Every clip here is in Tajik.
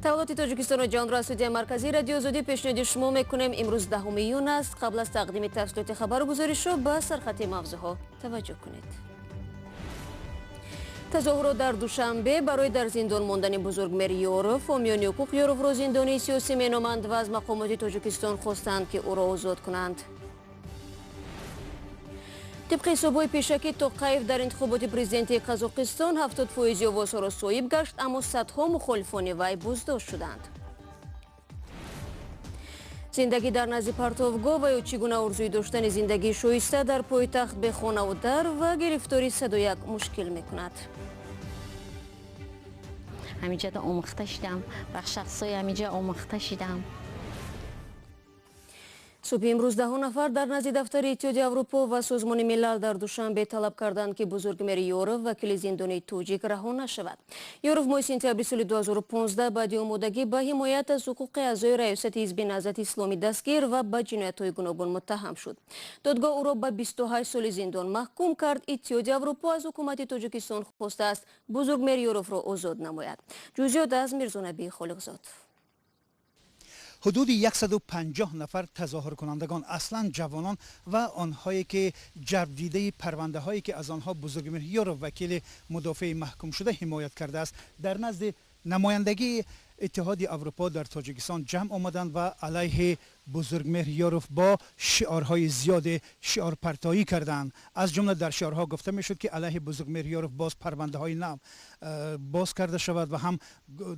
таваллути Тоҷикистон ҷаҳонро студияи марказии радио Озодӣ пешниҳоди шумо мекунем. Имрӯз 10 июн аст. Қабл аз тақдими тафсилоти хабару гузоришҳо ба сархати мавзӯъҳо таваҷҷӯҳ кунед. тазоҳурот дар Душанбе барои дар зиндон мондани Бузургмеҳр Ёров, ҳомиёни ҳуқуқ Ёровро зиндонии сиёсӣ меноманд ва аз мақомоти Тоҷикистон хостанд, ки ӯро озод кунанд. طبق حسابهای پیشکی توقیف در انتخابات президентии Қазоқистон 70% овозҳоро соҳиб гашт, аммо садҳо мухолифони вай буздошт шуданд. зиндагӣ дар назди партовгоҳ ва ё чӣ гуна орзуи доштани зиндагии шоиста дар пойтахт бе хонаву дар ва гирифтори 101 мушкил мекунад. ҳамиҷа омӯхта шидам, ба шахсои ҳамиҷа омӯхта шидам. субҳи имрӯз 10 нафар дар назди дафтари иттиҳоди Аврупо ва Созмони милал дар Душанбе талаб карданд, ки Бузургмеҳр Ёров, вакили зиндонии тоҷик, раҳо нашавад. Ёров моҳи сентябри соли 2015 баъди омодагӣ ба ҳимоят аз ҳуқуқи аъзои раёсати ҳизби наҳзати исломӣ дастгир ва ба ҷиноятҳои гуногун муттаҳам шуд. додгоҳ ӯро ба 28 соли зиндон маҳкум кард. иттиҳоди Аврупо аз ҳукумати Тоҷикистон хостааст Бузургмеҳр Ёровро озод намояд. ҷузъиёт аз Мирзонабии Холиқзод. حدود 150 نفر تظاهر کنندگان اصلا جوانان و آنهایی که جلب دیده پرونده هایی که از آنها بزرگمهر یارو وکیل مدافع محکوم شده حمایت کرده است در نزد نمایندگی اتحاد اروپا در تاجیکستان جمع آمدند و علیه بزرگمهر یارو با شعارهای زیاد شعار پرتایی کردند. از جمله در شعارها گفته میشد که علیه بزرگمهر یارو باز پرونده های نو باز کرده شود و هم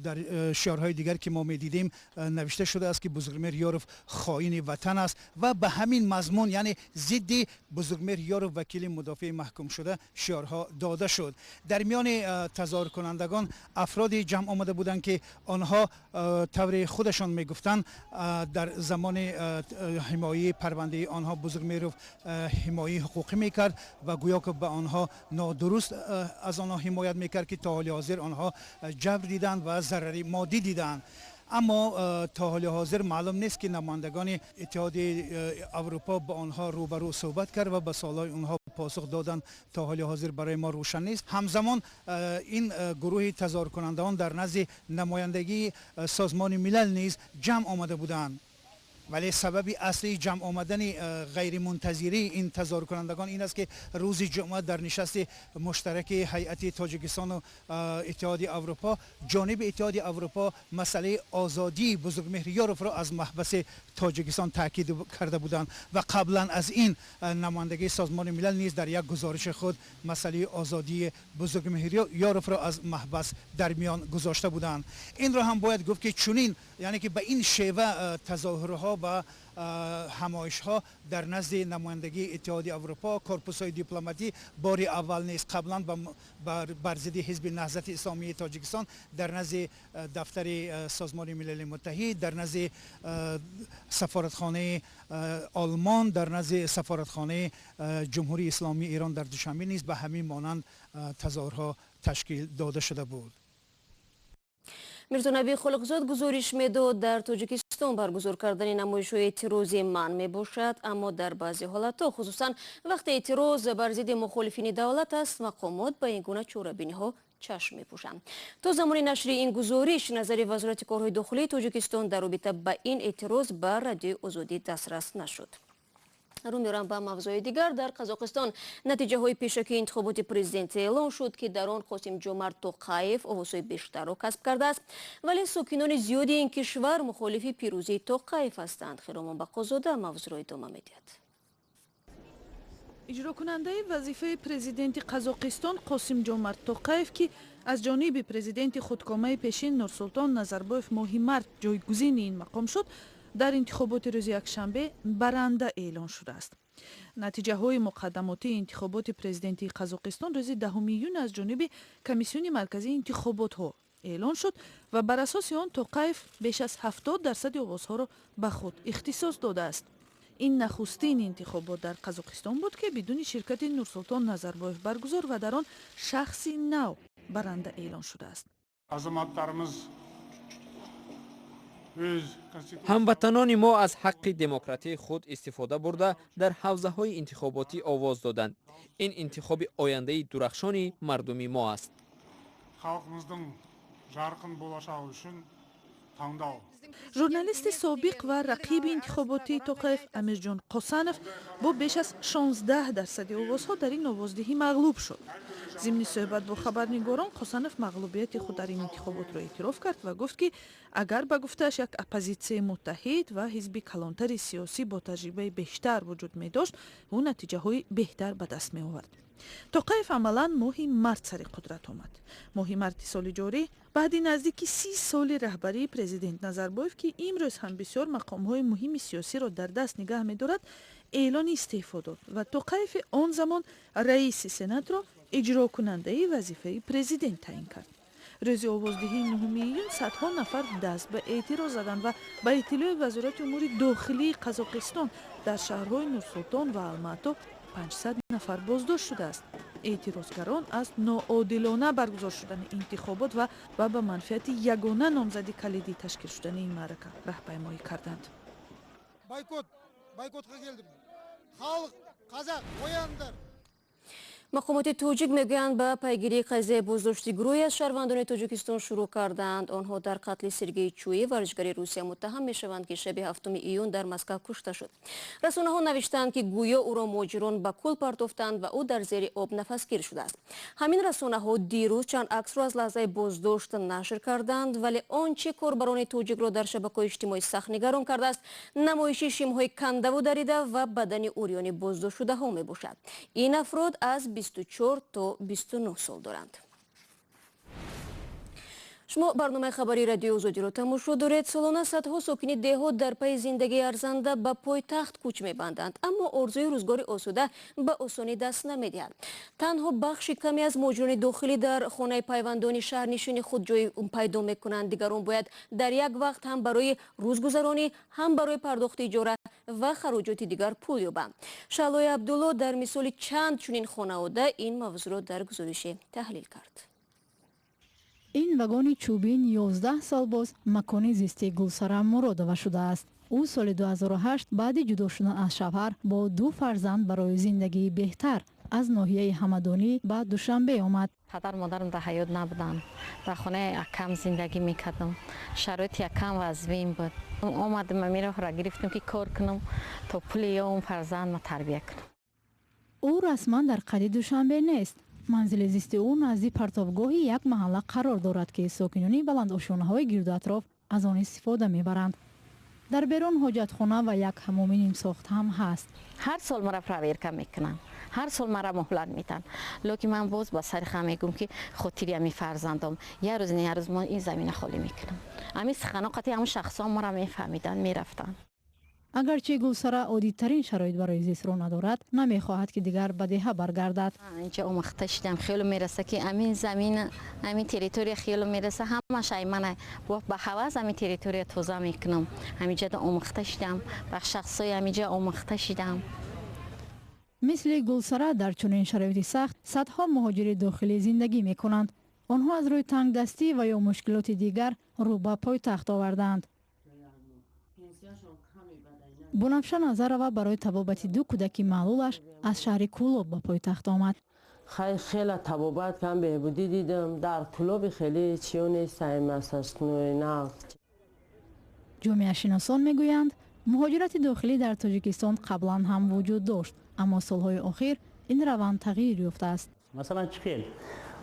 در شعارهای دیگر که ما میدیدیم نوشته شده است که بزرگمهر یارو خائن وطن است و به همین مضمون یعنی ضد بزرگمهر یارو وکیل مدافع محکوم شده شعارها داده شد. در میان تظاهر کنندگان افرادی جمع آمده بودند که آنها طور خودشان میگفتند در زمان حمایه پرونده آنها بزرگمهر حمایه حقوقی میکرد و گویا که به آنها نادرست از آنها حمایت میکرد که تا حال حاضر آنها جبر دیدند و ضرری مادی دیدند. اما تا حال حاضر معلوم نیست که نمایندگان اتحاد اروپا با آنها روبرو صحبت کرد و به سوالای آنها پاسخ دادن تا حال حاضر برای ما روشن نیست. همزمان این گروه تظاهر کنندگان در نزد نمایندگی سازمان ملل نیز جمع آمده بودند. ولی سبب اصلی جمع آمدن غیر منتظره این تظاهر کنندگان این است که روز جمعه در نشست مشترک هیئت تاجیکستان و اتحاد اروپا جانب اتحاد اروپا مسئله آزادی بزرگمهر یارو را از محبس تاجیکستان تاکید کرده بودند و قبلا از این نمایندگی سازمان ملل نیز در یک گزارش خود مسئله آزادی بزرگمهر یارو را از محبس در میان گذاشته بودند. این را هم باید گفت که چنین یعنی که به این شیوه تظاهرها و همایش ها در نزد نمایندگی اتحاد اروپا کورپوس های دیپلماتی بار اول نیست. قبلا بر ضد حزب نهضت اسلامی تاجیکستان در نزد دفتر سازمان ملل متحد، در نزد سفارتخانه آلمان، در نزد سفارتخانه جمهوری اسلامی ایران در دوشنبه نیز به همین مانند تظاهرها تشکیل داده شده بود. мирзонабии холиқзод гузориш медод дар Тоҷикистон баргузор кардани намоишҳои эътирозӣ манъ мебошад, аммо дар баъзе ҳолатҳо хусусан вақте эътироз бар зидди мухолифини давлат аст мақомот ба ин гуна чорабиниҳо чашм мепӯшанд. то замони нашри ин гузориш назари вазорати корҳои дохилии Тоҷикистон дар робита ба ин эътироз ба радиои Озодӣ дастрас нашуд. рӯ меорам ба мавзӯи дигар. дар Қазоқистон натиҷаҳои пешакии интихоботи президентӣ эълон шуд, ки дар он Қосимҷомарт Тоқаев овозҳои бештарро касб кардааст, вале сокинони зиёди ин кишвар мухолифи пирӯзии Тоқаев ҳастанд. хиромон бақозода мавзӯро идома медиҳад. иҷрокунандаи вазифаи президенти Қазоқистон Қосимҷомарт Тоқаев, ки аз ҷониби президенти худкомаи пешин Нурсултон Назарбоев моҳи март ҷойгузини ин мақом шуд, дар интихоботи рӯзи якшанбе баранда эълон шудааст. натиҷаҳои муқаддамотии интихоботи президентии Қазоқистон рӯзи 10 июн аз ҷониби комиссиони марказии интихоботҳо эълон шуд ва бар асоси он Тоқаев беш аз 70% овозҳоро ба худ ихтисос додааст. ин нахустин интихобот дар Қазоқистон буд, ки бидуни ширкати Нурсултон Назарбоев баргузор ва дар он шахси нав баранда эълон шудааст. азаматтарimiz ҳамватанони мо аз ҳаққи демократии худ истифода бурда дар ҳавзаҳои интихоботӣ овоз доданд. ин интихоби ояндаи дурахшони мардуми мо аст. халқимиздин жарқын болашағы үшін журналисти собиқ ва рақиби интихоботии Тоқаев Амирҷон Қосанов бо беш аз 16% овозҳо дар ин овоздиҳӣ мағлуб шуд. зимни суҳбат бо хабарнигорон Қосанов мағлубияти худ дар ин интихоботро эътироф кард ва гуфт ки агар ба гуфтааш як оппозитсияи муттаҳид ва ҳизби калонтари сиёсӣ бо таҷрибаи бештар вуҷуд медошт, ӯ натиҷаҳои беҳтар ба даст меовард. Тоқаев амалан моҳи март сари қудрат омад. моҳи марти соли ҷорӣ баъди наздики 30 соли раҳбарии президент Назарбоев ки имрӯз ҳам бисёр мақомҳои муҳими сиёсиро дар даст nigaҳ медорад, эълони истеъфо дод ва Тоқаеви он замон раиси сенатро иҷрокунандаи вазифаи президент таъин кард. рӯзи овоздиҳии 9 июн садҳо нафар даст ба эътироз заданд ва ба иттилои вазорати умури дохилии Қазоқистон дар шаҳрҳои Нурсултон ва Алмато 500 нафар боздошт шудааст. эътирозгарон аз ноодилона баргузор шудани интихобот ва ба манфиати ягона номзади калидӣ ташкил шудани ин маърака раҳпаймоӣ карданд. Байкотга келдим. Халq, қазақ, ояндар. мақомоти тоҷик мегӯянд ба пайгирии қазияи боздошти гурӯҳи аз шаҳрвандони тоҷикистон шурӯъ карданд. онҳо дар қатли Сергеи Чӯи, варзишгари Русия муттаҳам мешаванд ки шаби 7 июн дар Москва кушта шуд. расонаҳо навиштанд ки гӯё ӯро муҳоҷирон ба кӯл партофтанд ва ӯ дар зери об нафасгир шудааст. ҳамин расонаҳо дирӯз чанд аксро аз лаҳзаи боздошт нашр карданд, вале он чӣ корбарони тоҷикро дар шабакаҳои иҷтимоӣ сахт нигарон кардааст, намоиши шимҳои кандаву дарида ва бадани урёни боздоштшудаҳо мебошад. ин афрод аз 24 то 29 сол доранд. шумо барномаи хабари радиои Озодиро тамошо доред. солона садҳо сокини деҳот дар пайи зиндагии арзанда ба пойтахт кӯч мебанданд, аммо орзуи рӯзгори осуда ба осонӣ даст намедиҳад. танҳо бахши каме аз муҳоҷирони дохилӣ дар хонаи пайвандони шаҳрнишини худ ҷой пайдо мекунанд. дигарон бояд дар як вақт ҳам барои рӯзгузаронӣ, ҳам барои пардохти иҷора ва хароҷоти дигар пул ёбанд. Шаълои Абдулло дар мисоли чанд чунин хонавода ин мавзӯъро дар гузорише таҳлил кард. ин вагони чӯбин 11 сол боз макони зисти Гулсара Муродова шудааст. ӯ соли 2008 баъди ҷудо шудан аз шавҳар бо 2 фарзанд барои зиндагии беҳтар аз ноҳияи ҳамадонӣ ба Душанбе омад. падар модарам дар ҳаёт набуданд. дар хонаи акам зиндагӣ мекардам. шароити акам вазбин буд. омадим мамироҳро гирифтем ки кор кунам то пули ём фарзандма тарбия кунам. ӯ расман дар қади Душанбе нест. манзили зисти ӯ назди партовгоҳи як маҳалла қарор дорад ки сокинони баландошонаҳои гирду атроф аз он истифода мебаранд. дар берун ҳоҷатхона ва як ҳамоми нимсохта ҳам ҳаст. ҳар сол мара проверка мекунам. ҳар сол мара муҳлат медиҳанд. локи ман боз ба сари хам мегӯям ки хотири ами фарзандам як рӯз не як рӯз мо ин замина холӣ мекунам. ами сухано қати ҳамун шахсҳо мара мефаҳмиданд, мерафтанд. агарчи Гулсара оддитарин шароит барои зистро надорад, намехоҳад ки дигар ба деҳа баргардад. инҷа омӯхта шидам. хело мераса ки амин замина, амин территория хело мераса. ҳамаш ай мана ба ҳаваз амин территория тоза мекунам. ҳамиҷада омӯхта шидам. ба шахсои ҳамиҷа омӯхта шидам. мисли Гулсара дар чунин шароити сахт садҳо муҳоҷири дохилӣ зиндагӣ мекунанд. онҳо аз рӯи тангдастӣ ва ё мушкилоти дигар рӯ ба пойтахт оварданд. бунафша назарова барои табобати 2 кӯдаки маълулаш аз шаҳри Кӯлоб ба пойтахт омад. خیلی تبابت کم بهبودی دیدم در طلاب خیلی چیو نیستیم اساسنوی نفت. ҷомеашиносон мегӯянд муҳоҷирати дохилӣ дар тоҷикистон қаблан ҳам вуҷуд дошт, аммо солҳои охир ин раванд тағйир ёфтааст. مثلا چه خیل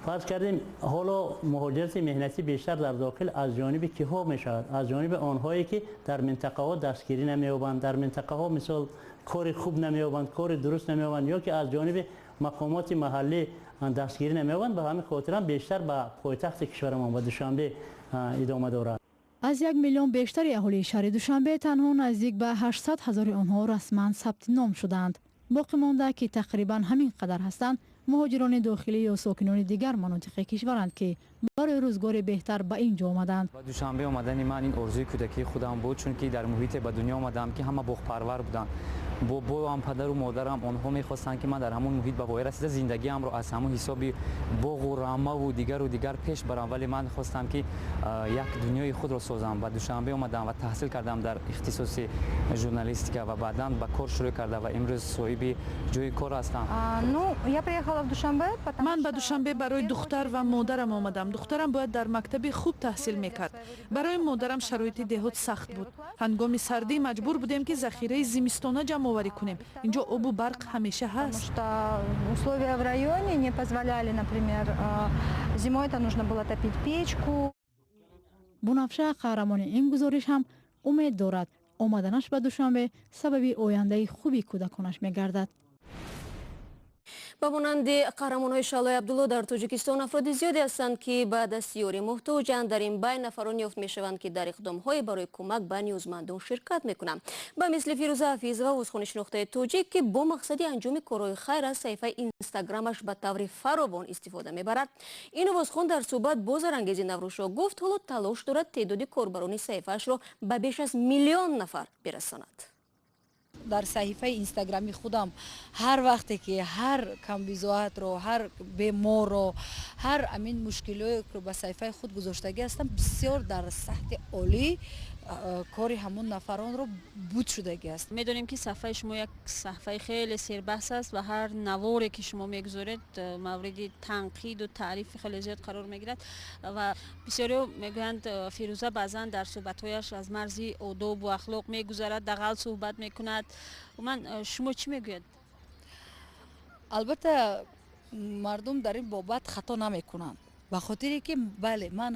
فرض کردیم حالا مهاجرت مهنتی بیشتر در داخل از جانب کیها می شود؟ از جانب آنهایی که در منطقه ها دستگیری نمی‌یابند، در منطقه ها مثال کار خوب نمی‌یابند، کار درست نمی‌یابند، یا که از جانب مقامات محلی دستگیری نمی‌یابند. به همین خاطر هم بیشتر به پایتخت کشورمان به دوشنبه ادامه دارد. аз 1 миллион бештари аҳолии шаҳри Душанбе танҳо наздик ба 800 ҳазори онҳо расман сабти ном шуданд. боқӣ монда ки тақрибан ҳамин қадар ҳастанд муҳоҷирони дохилӣ ё сокинони дигар манотиқи кишваранд ки барои рӯзгори беҳтар ба ин ҷо омаданд. ба Душанбе омадани ман ин орзуи кӯдакии худам буд, чунки дар муҳите ба дунё омадам ки ҳама боғпарвар буданд бобоам падару модарам онҳо мехостанд ки ман дар ҳамон муҳит ба воя расида зиндагиамро аз ҳамон ҳисоби боғу рамаву дигару дигар пеш барам, вале ман хостам ки як дунёи худро созам. Ба Душанбе омадам ва таҳсил кардам дар ихтисоси журналистика ва баъдан ба кор шурӯъ карда ва имрӯз соҳиби ҷойи кор ҳастам. ман ба Душанбе барои духтар ва модарам омадам. духтарам бояд дар мактаби хуб таҳсил мекард. барои модарам шароити деҳот сахт буд. ҳангоми сардӣ маҷбур будем ки захираи зимистона ҷамъоварӣ кунем. инҷо обу барқ ҳамеша ҳаст. Условия в районе не позволяли, например, зимой это нужно было топить печку. бунафша қаҳрамони ин гузориш ҳам умед дорад омаданаш ба Душанбе сабаби ояндаи хуби кӯдаконаш мегардад. ба монанди қаҳрамонҳои шалои Абдулло дар Тоҷикистон афроди зиёде ҳастанд ки ба дастиёрӣ муҳтоҷанд. дар ин байн нафарон ёфт мешаванд ки дар иқдомҳои барои кӯмак ба ниёзмандон ширкат мекунанд. ба мисли Фирӯза Ҳафизова, узхони шинохтаи тоҷик, ки бо мақсади анҷоми корҳои хайр аз саҳифаи инстаграмаш ба таври фаровон истифода мебарад. ин овозхон дар суҳбат бо Зарангези Наврӯшо гуфт ҳоло талош дорад теъдоди корбарони саҳифаашро ба беш аз 1 миллион нафар бирасонад. дар саҳифаи инстаграми худам ҳар вақте ки ҳар камбизоатро, ҳар беморро, ҳар амин мушкилиро ба саҳифаи худ гузоштагӣ ҳастам, бисёр дар сатҳи олӣ кори ҳамон нафаронро буд шудагӣ аст. медонем ки саҳифаи шумо як саҳифаи хеле сербаҳс аст ва ҳар наворе ки шумо мегузоред мавриди танқиду таърифи хеле зиёд қарор мегирад ва бисёриҳо мегӯянд Фирӯза баъзан дар суҳбатҳояш аз марзи одобу ахлоқ мегузарад, дағал суҳбат мекунад. уман шумо чӣ мегӯяд? албатта мардум дар ин бобат хато намекунанд, ба хотире ки бале ман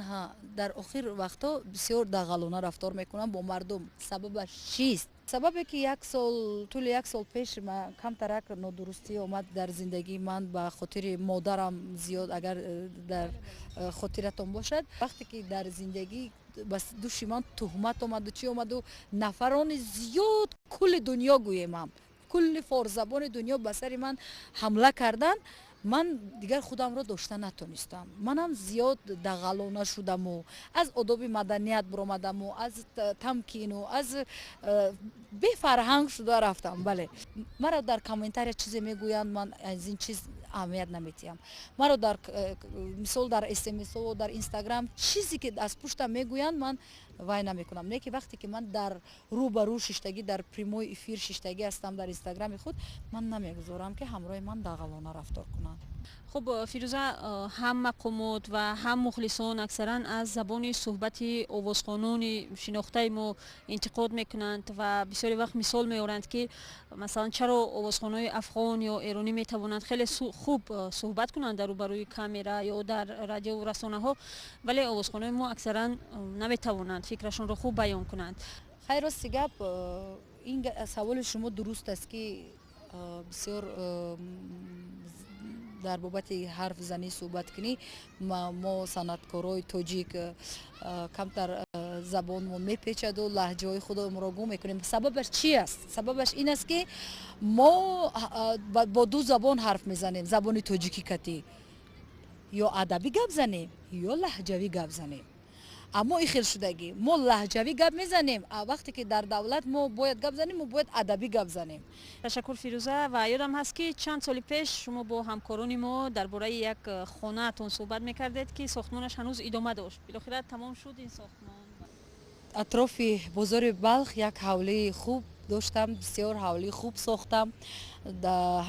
дар охир вақтҳо бисёр дағалона рафтор мекунам бо мардум. Сабабаш чист? сабабе ки тӯли як сол пеш камтарак нодурустӣ омад дар зиндагии ман ба хотири модарам зиёд, агар дар хотиратон бошад. вақте ки дар зиндагӣ ба души ман туҳмат омаду чӣ омаду нафарони зиёд кулли дунё гӯемам, кулли форзабони дунё ба сари ман ҳамла кардан, ман дигар худамро дошта натонистам. манам зиёд дағалона шудаму аз одоби маданият биромадаму аз тамкину аз бефарҳанг шуда рафтам. бале маро дар комментария чизе мегӯянд, ман аз ин чиз аҳамият наметиҳам. маро дар мисол дар смсо дар инстаграм чизе ки аз пуштам мегӯянд, ман вай намекунам. не ки вақте ки ман дар рӯ ба рӯ шиштагӣ дар прямой эфир шиштагӣ ҳастам дар инстаграми худ, ман намегузорам ки ҳамроҳи ман дағалона рафтор кунанд. хуб Фирӯза, ҳам мақомот ва ҳам мухлисон аксаран аз забони суҳбати овозхонони шинохтаи мо интиқод мекунанд ва бисёри вақт мисол меоранд ки масалан чаро овозхонҳои афғон ё эронӣ метавонанд хеле хуб суҳбат кунанд дар рӯбарӯи камера ё дар радио расонаҳо, вале овозхонҳои мо аксаран наметавонанд фикрашонро хуб баён кунанд. хайр рости гап, ин саволи шумо дуруст аст ки бисёр дар бобати ҳарфзанӣ суҳбат кунӣ. мо санъаткорои тоҷик камтар забонмон мепечаду лаҳҷаҳои худамонро гум мекунем. сабабаш чӣ аст? сабабаш ин аст ки мо бо ду забон ҳарф мезанем, забони тоҷикӣ катӣ ё адабӣ гап занем ё лаҳҷавӣ гап занем. аммо ин хел шудагӣ мо лаҳҷавӣ гап мезанем, вақте ки дар давлат мо бояд гап занем, мо бояд адабӣ гап занем. ташаккур Фирӯза, ва ёдам ҳаст ки чанд соли пеш шумо бо ҳамкорони мо дар бораи як хонаатон суҳбат мекардед ки сохтмонаш ҳанӯз идома дошт. билохира тамом шуд ин сохтмон? атрофи бозори Балх як ҳавлии хуб доштам, бисёр ҳавлии хуб сохтам,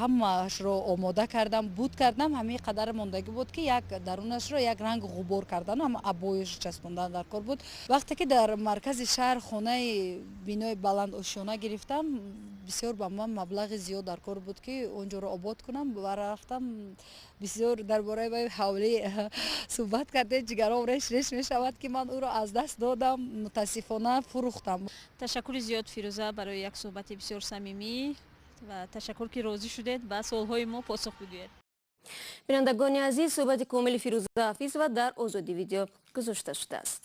ҳамаашро омода кардам, буд кардам. ҳамин қадар мондагӣ буд ки як дарунашро як ранг ғубор кардан, ҳама абоиш часпондан дар кор буд. вақте ки дар маркази шаҳр хонаи бинои баланд ошёна гирифтам, бисёр ба ман маблағи зиёд дар кор буд ки онҷоро обод кунам. рафтам бисёр дар бораи ҳавлӣ суҳбат кардем, ҷигаром реш мешавад ки ман ӯро аз даст додам, мутаассифона фурӯхтам. ташаккури зиёд Фирӯза барои як суҳбати бисёр самимӣ ва ташаккур ки розӣ шудед ба суолҳои мо посух бигӯед. бинандагони азиз, суҳбати комили Фирӯза Ҳафизова дар Озодӣ видео гузошта шудааст.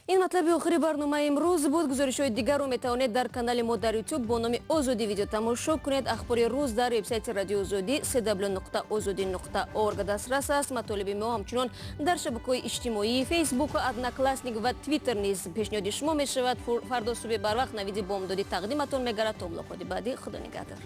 این مطلب آخری برنامه امروز بود. گزارش‌های دیگر رو میتوانید در کانال ما در یوتیوب با نام آزادی ویدیو تماشا کنید. اخباری روز در وبسایت رادیو آزادی www.azodi.org دسترس است. مطالب ما همچنان در شبکه‌های اجتماعی فیسبوک و ادناکلاسنیک و توییتر نیز پیشنهاد شما میشود. فردا صبح بر وقت نوید بامدادی تقدیمتون میگردد. تا ملاقات بعدی، خدا نگهدار.